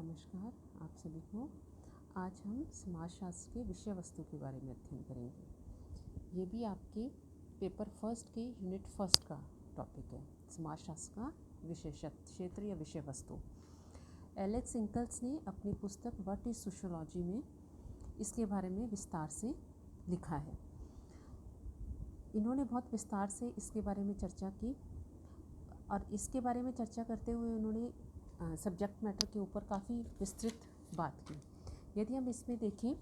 नमस्कार आप सभी को। आज हम समाजशास्त्र के विषय वस्तु के बारे में अध्ययन करेंगे। ये भी आपके पेपर फर्स्ट के यूनिट फर्स्ट का टॉपिक है, समाजशास्त्र का विशेष क्षेत्र या विषय वस्तु। एलेक्स इंकल्स ने अपनी पुस्तक व्हाट इज सोशियोलॉजी में इसके बारे में विस्तार से लिखा है। इन्होंने बहुत विस्तार से इसके बारे में चर्चा की और इसके बारे में चर्चा करते हुए उन्होंने सब्जेक्ट मैटर के ऊपर काफ़ी विस्तृत बात की। यदि हम इसमें देखें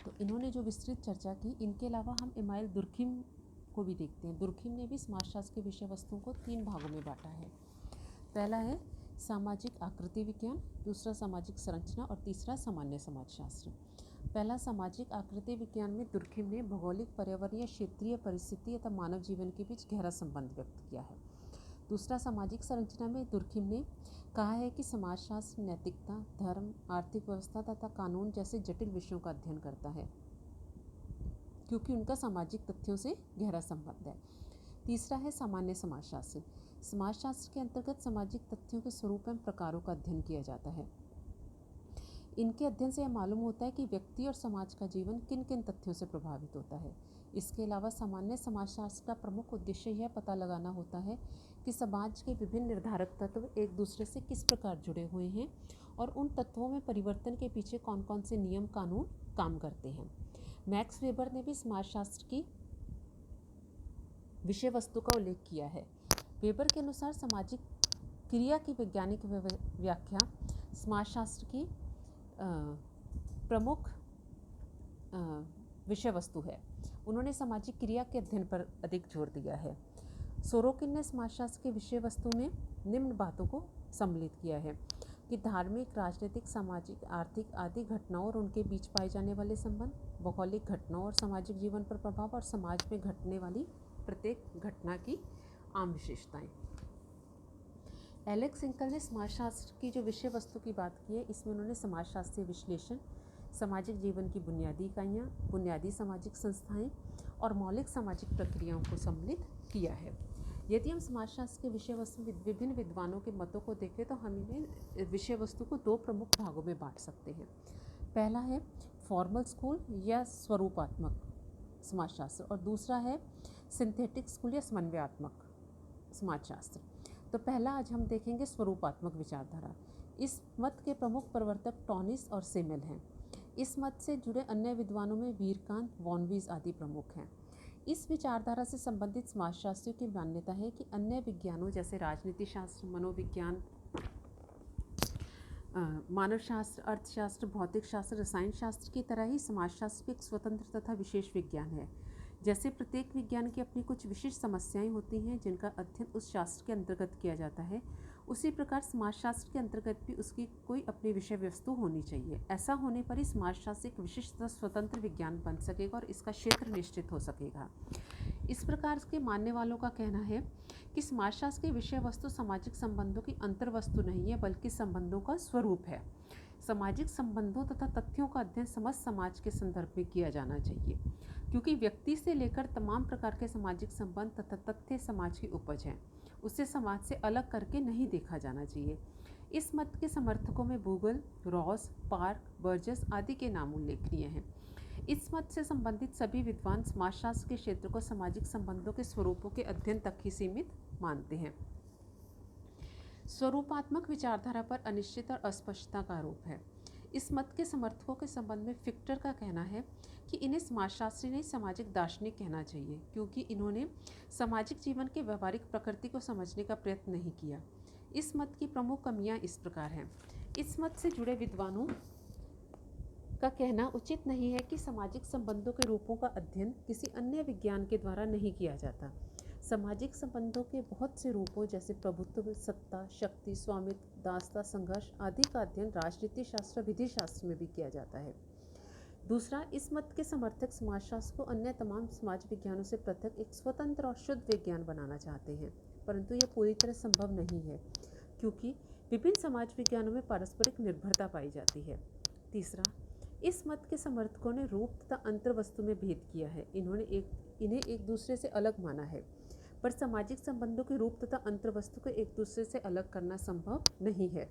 तो इन्होंने जो विस्तृत चर्चा की, इनके अलावा हम इमाइल दुर्खिम को भी देखते हैं। दुर्खिम ने भी समाजशास्त्र के विषय वस्तुओं को 3 भागों में बांटा है। पहला है सामाजिक आकृति विज्ञान, दूसरा सामाजिक संरचना और तीसरा सामान्य समाजशास्त्र। पहला सामाजिक आकृति विज्ञान में दुर्खिम ने भौगोलिक, पर्यावरणीय, क्षेत्रीय परिस्थिति तथा मानव जीवन के बीच गहरा संबंध व्यक्त किया है। दूसरा सामाजिक संरचना में दुर्खिम ने कहा है कि समाजशास्त्र नैतिकता, धर्म, आर्थिक व्यवस्था तथा कानून जैसे जटिल विषयों का अध्ययन करता है क्योंकि उनका सामाजिक तथ्यों से गहरा संबंध है। तीसरा है सामान्य समाजशास्त्र। समाजशास्त्र के अंतर्गत सामाजिक तथ्यों के स्वरूप एवं प्रकारों का अध्ययन किया जाता है। इनके अध्ययन से यह मालूम होता है कि व्यक्ति और समाज का जीवन किन किन तथ्यों से प्रभावित होता है। इसके अलावा सामान्य समाजशास्त्र का प्रमुख उद्देश्य यह पता लगाना होता है कि समाज के विभिन्न निर्धारक तत्व एक दूसरे से किस प्रकार जुड़े हुए हैं और उन तत्वों में परिवर्तन के पीछे कौन कौन से नियम कानून काम करते हैं। मैक्स वेबर ने भी समाजशास्त्र की विषय वस्तु का उल्लेख किया है। वेबर के अनुसार सामाजिक क्रिया की वैज्ञानिक व्याख्या समाजशास्त्र की प्रमुख विषय वस्तु है। उन्होंने सामाजिक क्रिया के अध्ययन पर अधिक जोर दिया है। सोरोकिन ने समाजशास्त्र के विषय वस्तु में निम्न बातों को सम्मिलित किया है कि धार्मिक, राजनीतिक, सामाजिक, आर्थिक आदि घटनाओं और उनके बीच पाए जाने वाले संबंध, भौगोलिक घटनाओं और सामाजिक जीवन पर प्रभाव और समाज में घटने वाली प्रत्येक घटना की आम विशेषताएं। एलेक्स इंकल ने समाजशास्त्र की जो विषय वस्तु की बात की है, इसमें उन्होंने समाजशास्त्रीय विश्लेषण, सामाजिक जीवन की बुनियादी इकाइयाँ, बुनियादी सामाजिक संस्थाएं और मौलिक सामाजिक प्रक्रियाओं को सम्मिलित किया है। यदि हम समाजशास्त्र के विषय वस्तु विभिन्न विद्वानों के मतों को देखें तो हम इन्हें विषय वस्तु को 2 प्रमुख भागों में बांट सकते हैं। पहला है फॉर्मल स्कूल या स्वरूपात्मक समाजशास्त्र और दूसरा है सिंथेटिक स्कूल या समन्वयात्मक समाजशास्त्र। तो पहला आज हम देखेंगे स्वरूपात्मक विचारधारा। इस मत के प्रमुख प्रवर्तक टॉनिस और सेमेल हैं। इस मत से जुड़े अन्य विद्वानों में वीरकांत, वॉनवीज आदि प्रमुख हैं। इस विचारधारा से संबंधित समाजशास्त्रियों की मान्यता है कि अन्य विज्ञानों जैसे राजनीति शास्त्र, मनोविज्ञान, मानवशास्त्र, अर्थशास्त्र, भौतिक शास्त्र, रसायन शास्त्र की तरह ही समाजशास्त्र एक स्वतंत्र तथा विशेष विज्ञान है। जैसे प्रत्येक विज्ञान की अपनी कुछ विशिष्ट समस्याएं होती हैं जिनका अध्ययन उस शास्त्र के अंतर्गत किया जाता है, उसी प्रकार समाजशास्त्र के अंतर्गत भी उसकी कोई अपनी विषय वस्तु होनी चाहिए। ऐसा होने पर ही समाजशास्त्र एक विशिष्ट स्वतंत्र विज्ञान बन सकेगा और इसका क्षेत्र निश्चित हो सकेगा। इस प्रकार के मानने वालों का कहना है कि समाजशास्त्र की विषय वस्तु सामाजिक संबंधों की अंतर्वस्तु नहीं है बल्कि संबंधों का स्वरूप है। सामाजिक संबंधों तथा तथ्यों का अध्ययन समस्त समाज के संदर्भ में किया जाना चाहिए क्योंकि व्यक्ति से लेकर तमाम प्रकार के सामाजिक संबंध तथा तथ्य समाज की उपज हैं। उसे समाज से अलग करके नहीं देखा जाना चाहिए। इस मत के समर्थकों में बूगल, रॉस, पार्क, बर्जस आदि के नाम उल्लेखनीय हैं। इस मत से संबंधित सभी विद्वान समाजशास्त्र के क्षेत्र को सामाजिक संबंधों के स्वरूपों के अध्ययन तक ही सीमित मानते हैं। स्वरूपात्मक विचारधारा पर अनिश्चित और अस्पष्टता का आरोप है। इस मत के समर्थकों के संबंध में फिक्टर का कहना है कि इन्हें समाजशास्त्री नहीं सामाजिक दार्शनिक कहना चाहिए क्योंकि इन्होंने सामाजिक जीवन के व्यवहारिक प्रकृति को समझने का प्रयत्न नहीं किया। इस मत की प्रमुख कमियां इस प्रकार हैं। इस मत से जुड़े विद्वानों का कहना उचित नहीं है कि सामाजिक संबंधों के रूपों का अध्ययन किसी अन्य विज्ञान के द्वारा नहीं किया जाता। सामाजिक संबंधों के बहुत से रूपों जैसे प्रभुत्व, सत्ता, शक्ति, स्वामित्व, दासता, संघर्ष आदि का अध्ययन राजनीति शास्त्र, विधि शास्त्र में भी किया जाता है। दूसरा, इस मत के समर्थक समाजशास्त्र को अन्य तमाम समाज विज्ञानों से पृथक एक स्वतंत्र और शुद्ध विज्ञान बनाना चाहते हैं, परंतु यह पूरी तरह संभव नहीं है क्योंकि विभिन्न समाज विज्ञानों में पारस्परिक निर्भरता पाई जाती है। तीसरा, इस मत के समर्थकों ने रूप तथा अंतर्वस्तु में भेद किया है। इन्हें एक दूसरे से अलग माना है, पर सामाजिक संबंधों के रूप तथा अंतर्वस्तु को एक दूसरे से अलग करना संभव नहीं है।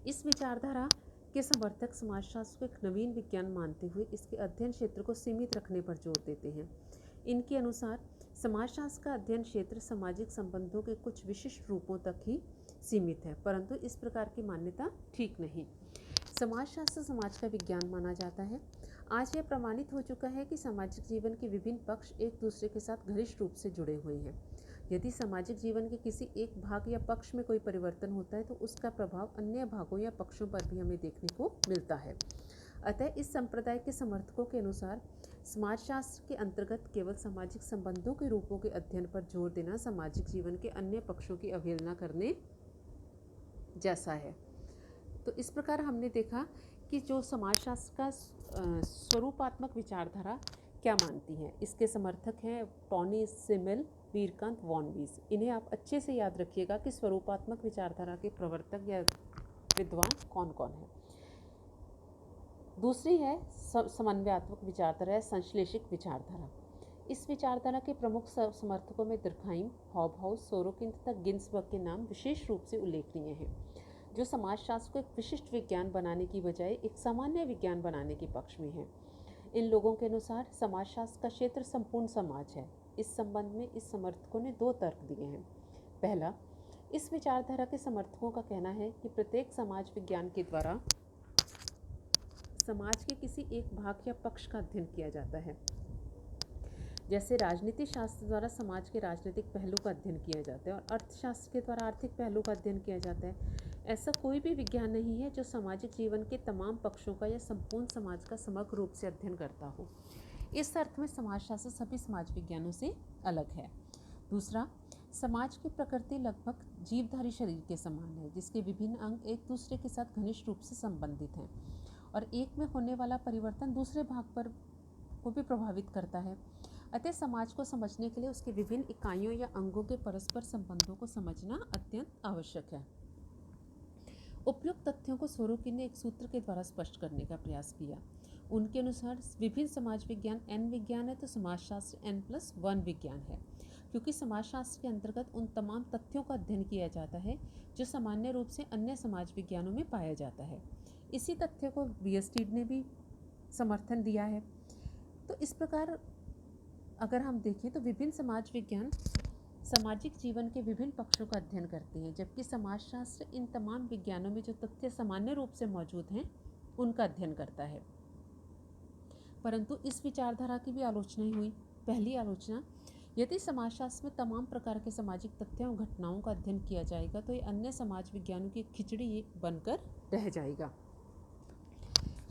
इस विचारधारा के समर्थक समाजशास्त्र को एक नवीन विज्ञान मानते हुए इसके अध्ययन क्षेत्र को सीमित रखने पर जोर देते हैं। इनके अनुसार समाजशास्त्र का अध्ययन क्षेत्र सामाजिक संबंधों के कुछ विशिष्ट रूपों तक ही सीमित है, परंतु इस प्रकार की मान्यता ठीक नहीं। समाजशास्त्र समाज का विज्ञान माना जाता है। आज यह प्रमाणित हो चुका है कि सामाजिक जीवन के विभिन्न पक्ष एक दूसरे के साथ घनिष्ठ रूप से जुड़े हुए हैं। यदि सामाजिक जीवन के किसी एक भाग या पक्ष में कोई परिवर्तन होता है तो उसका प्रभाव अन्य भागों या पक्षों पर भी हमें देखने को मिलता है। अतः इस संप्रदाय के समर्थकों के अनुसार समाजशास्त्र के अंतर्गत केवल सामाजिक संबंधों के रूपों के अध्ययन पर जोर देना सामाजिक जीवन के अन्य पक्षों की अवहेलना करने जैसा है। तो इस प्रकार हमने देखा कि जो समाजशास्त्र का स्वरूपात्मक विचारधारा क्या मानती है। इसके समर्थक हैं टॉनी सिमेल, वीरकांत, वॉन वीस। इन्हें आप अच्छे से याद रखिएगा कि स्वरूपात्मक विचारधारा के प्रवर्तक या विद्वान कौन कौन है। दूसरी है समन्वयात्मक विचारधारा या संश्लेषिक विचारधारा। इस विचारधारा के प्रमुख समर्थकों में दुर्खाइम, हॉबहाउस, सोरोकिन तथा गिन्सबर्ग के नाम विशेष रूप से उल्लेखनीय हैं, जो समाजशास्त्र को एक विशिष्ट विज्ञान बनाने की बजाय एक सामान्य विज्ञान बनाने के पक्ष में है। इन लोगों के अनुसार समाजशास्त्र का क्षेत्र संपूर्ण समाज है। इस संबंध में इस समर्थकों ने 2 तर्क दिए हैं। पहला, इस विचारधारा के समर्थकों का कहना है कि प्रत्येक समाज विज्ञान के द्वारा समाज के किसी एक भाग या पक्ष का अध्ययन किया जाता है। जैसे राजनीति शास्त्र द्वारा समाज के राजनीतिक पहलू का अध्ययन किया जाता है और अर्थशास्त्र के द्वारा आर्थिक पहलू का अध्ययन किया जाता है। ऐसा कोई भी विज्ञान नहीं है जो सामाजिक जीवन के तमाम पक्षों का या संपूर्ण समाज का समग्र रूप से अध्ययन करता हो। इस अर्थ में समाजशास्त्र सभी समाज विज्ञानों से अलग है। दूसरा, समाज की प्रकृति लगभग जीवधारी शरीर के समान है, जिसके विभिन्न अंग एक दूसरे के साथ घनिष्ठ रूप से संबंधित हैं और एक में होने वाला परिवर्तन दूसरे भाग पर को भी प्रभावित करता है। अतः समाज को समझने के लिए उसके विभिन्न इकाइयों या अंगों के परस्पर संबंधों को समझना अत्यंत आवश्यक है। उपयुक्त तथ्यों को सोरोकिन ने एक सूत्र के द्वारा स्पष्ट करने का प्रयास किया। उनके अनुसार विभिन्न समाज विज्ञान n विज्ञान है तो समाजशास्त्र n+1 विज्ञान है, क्योंकि समाजशास्त्र के अंतर्गत उन तमाम तथ्यों का अध्ययन किया जाता है जो सामान्य रूप से अन्य समाज विज्ञानों में पाया जाता है। इसी तथ्य को बियरस्टीड ने भी समर्थन दिया है। तो इस प्रकार अगर हम देखें तो विभिन्न समाज विज्ञान सामाजिक जीवन के विभिन्न पक्षों का अध्ययन करते हैं, जबकि समाजशास्त्र इन तमाम विज्ञानों में जो तथ्य सामान्य रूप से मौजूद हैं उनका अध्ययन करता है। परंतु इस विचारधारा की भी आलोचना हुई। पहली आलोचना, यदि समाजशास्त्र में तमाम प्रकार के सामाजिक तथ्यों और घटनाओं का अध्ययन किया जाएगा तो ये अन्य समाज विज्ञानों की खिचड़ी बनकर रह जाएगा।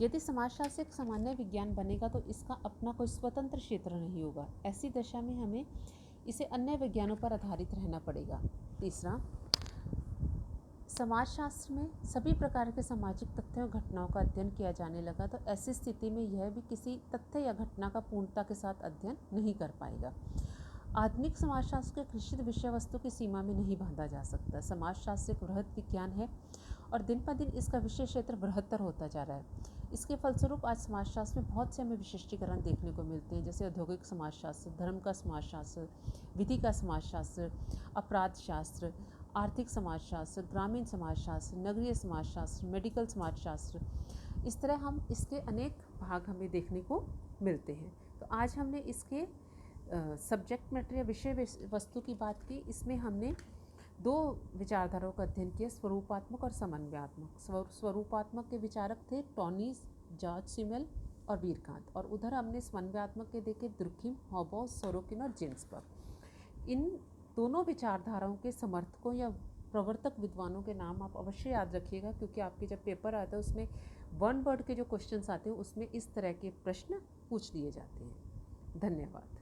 यदि समाजशास्त्र एक सामान्य विज्ञान बनेगा तो इसका अपना कोई स्वतंत्र क्षेत्र नहीं होगा। ऐसी दशा में हमें इसे अन्य विज्ञानों पर आधारित रहना पड़ेगा। तीसरा, समाजशास्त्र में सभी प्रकार के सामाजिक तथ्यों और घटनाओं का अध्ययन किया जाने लगा तो ऐसी स्थिति में यह भी किसी तथ्य या घटना का पूर्णता के साथ अध्ययन नहीं कर पाएगा। आधुनिक समाजशास्त्र को एक निश्चित विषय वस्तु की सीमा में नहीं बांधा जा सकता। समाजशास्त्र एक बृहद विज्ञान है और दिन पर दिन इसका विषय क्षेत्र बृहत्तर होता जा रहा है। इसके फलस्वरूप आज समाजशास्त्र में बहुत से हमें विशिष्टीकरण देखने को मिलते हैं, जैसे औद्योगिक समाजशास्त्र, धर्म का समाजशास्त्र, विधि का समाजशास्त्र, अपराध शास्त्र, आर्थिक समाजशास्त्र, ग्रामीण समाजशास्त्र, नगरीय समाजशास्त्र, मेडिकल समाजशास्त्र। इस तरह हम इसके अनेक भाग हमें देखने को मिलते हैं। तो आज हमने इसके सब्जेक्ट मैटर या विषय वस्तु की बात की। इसमें हमने 2 विचारधाराओं का अध्ययन किया, स्वरूपात्मक और समन्वयात्मक। स्वरूपात्मक के विचारक थे टॉनी, जॉर्ज सिमेल और वीरकांत, और उधर हमने समन्वयात्मक के देखे दुर्खिम, हॉबहाउस, सोरोकिन और जिन्सबर्ग। इन दोनों विचारधाराओं के समर्थकों या प्रवर्तक विद्वानों के नाम आप अवश्य याद रखिएगा, क्योंकि आपके जब पेपर आता है उसमें 1 वर्ड के जो क्वेश्चंस आते हैं उसमें इस तरह के प्रश्न पूछ लिए जाते हैं। धन्यवाद।